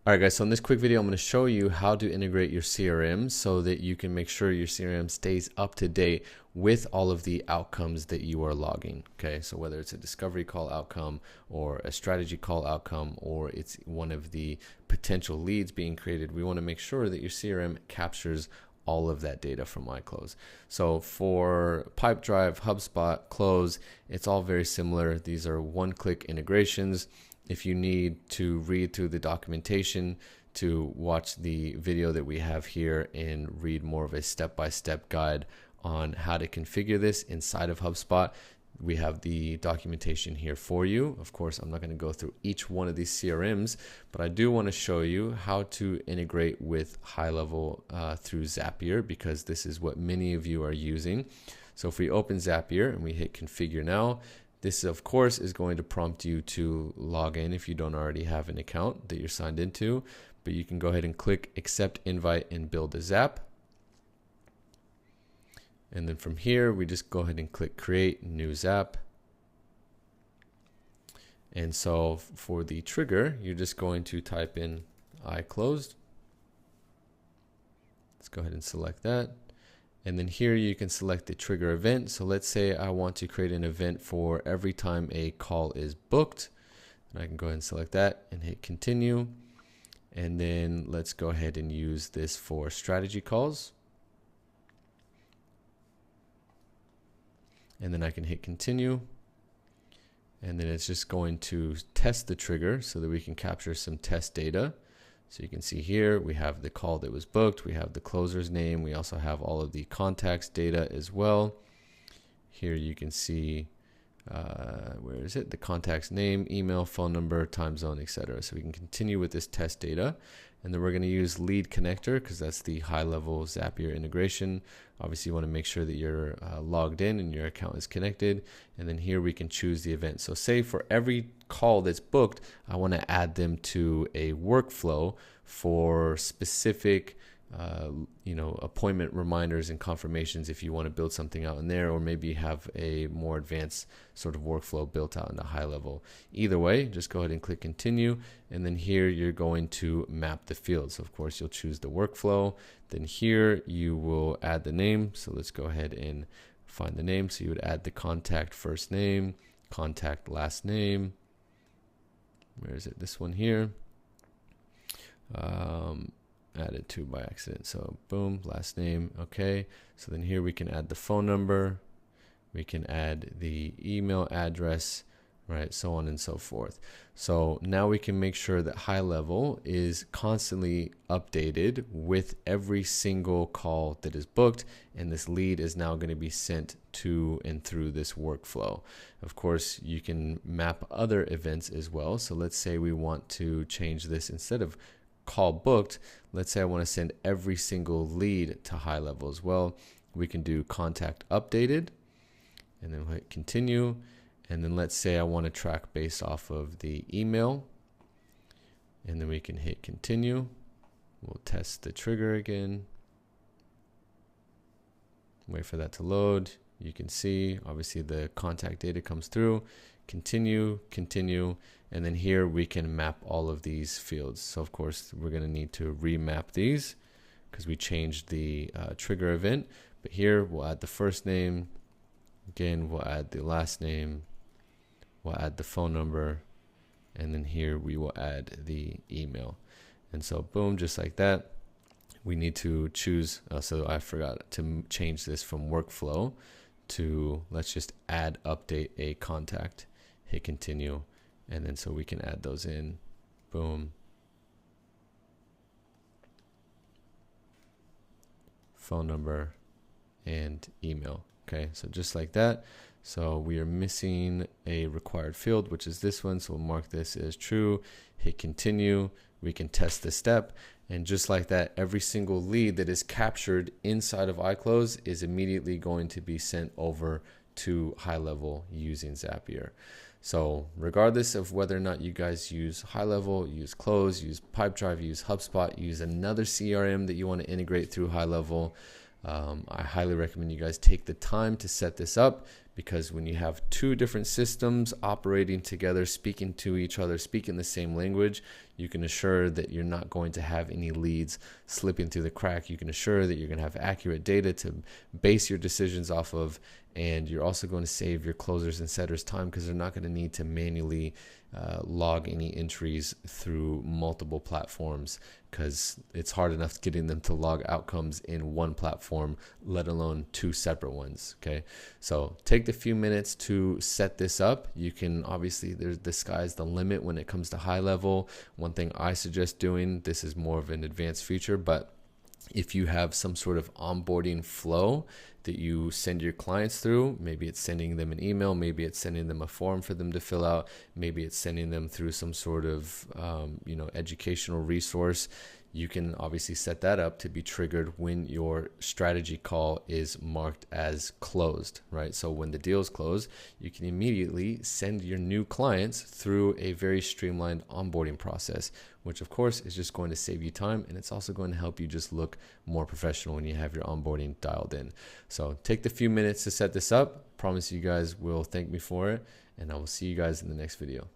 All right, guys, so in this quick video, I'm going to show you how to integrate your CRM so that you can make sure your CRM stays up to date with all of the outcomes that you are logging. Okay, so whether it's a discovery call outcome or a strategy call outcome, or it's one of the potential leads being created, we want to make sure that your CRM captures all of that data from iClosed. So for Pipedrive, HubSpot, Close, it's all very similar. These are one-click integrations. If you need to read through the documentation, to watch the video that we have here and read more of a step-by-step guide on how to configure this inside of HubSpot, we have the documentation here for you. Of course, I'm not going to go through each one of these CRMs, but I do want to show you how to integrate with HighLevel through Zapier, because this is what many of you are using. So if we open Zapier and we hit configure now, this, of course, is going to prompt you to log in if you don't already have an account that you're signed into, but you can go ahead and click accept invite and build a Zap. And then from here, we just go ahead and click create new Zap. And so for the trigger, you're just going to type in iClosed. Let's go ahead and select that. And then here you can select the trigger event. So let's say I want to create an event for every time a call is booked. And I can go ahead and select that and hit continue. And then let's go ahead and use this for strategy calls. And then I can hit continue. And then it's just going to test the trigger so that we can capture some test data. So you can see here, we have the call that was booked, we have the closer's name, we also have all of the contacts data as well. Here you can see, where is it? The contact's name, email, phone number, time zone, etc. So we can continue with this test data. And then we're going to use lead connector because that's the high-level Zapier integration. Obviously, you want to make sure that you're logged in and your account is connected. And then here we can choose the event. So say for every call that's booked, I want to add them to a workflow for specific appointment reminders and confirmations if you want to build something out in there, or maybe have a more advanced sort of workflow built out in the high level. Either way, just go ahead and click continue. And then here you're going to map the fields. So of course, you'll choose the workflow. Then here you will add the name. So let's go ahead and find the name. So you would add the contact first name, contact last name. Where is it? This one here. Added to by accident. So boom, last name. Okay. So then here we can add the phone number. We can add the email address, right? So on and so forth. So now we can make sure that HighLevel is constantly updated with every single call that is booked. And this lead is now going to be sent to and through this workflow. Of course, you can map other events as well. So let's say we want to change this instead of call booked. Let's say I want to send every single lead to HighLevel as well. We can do contact updated and then hit continue. And then let's say I want to track based off of the email, and then we can hit continue. We'll test the trigger again. Wait for that to load. You can see obviously the contact data comes through. Continue, continue, and then here we can map all of these fields. So of course we're going to need to remap these because we changed the trigger event. But here we'll add the first name. Again, we'll add the last name. We'll add the phone number, and then here we will add the email. And so boom, just like that. We need to choose, so I forgot to change this from workflow to, let's just add update a contact, hit continue, and then so we can add those in. Boom. Phone number and email. Okay, so just like that. So we are missing a required field, which is this one. So we'll mark this as true, hit continue. We can test this step. And just like that, every single lead that is captured inside of iClosed is immediately going to be sent over to HighLevel using Zapier. So regardless of whether or not you guys use HighLevel, use Close, use Pipedrive, use HubSpot, use another CRM that you want to integrate through HighLevel, I highly recommend you guys take the time to set this up, because when you have two different systems operating together, speaking to each other, speaking the same language, you can assure that you're not going to have any leads slipping through the crack. You can assure that you're going to have accurate data to base your decisions off of, and you're also going to save your closers and setters time because they're not going to need to manually log any entries through multiple platforms, because it's hard enough getting them to log outcomes in one platform, let alone two separate ones. Okay, so take the few minutes to set this up. You can obviously, the sky's the limit when it comes to high level. One thing I suggest doing, this is more of an advanced feature, but if you have some sort of onboarding flow that you send your clients through, maybe it's sending them an email, maybe it's sending them a form for them to fill out, maybe it's sending them through some sort of educational resource, you can obviously set that up to be triggered when your strategy call is marked as closed, right? So when the deal is closed, you can immediately send your new clients through a very streamlined onboarding process, which of course is just going to save you time, and it's also going to help you just look more professional when you have your onboarding dialed in. So take the few minutes to set this up. Promise you guys will thank me for it, and I will see you guys in the next video.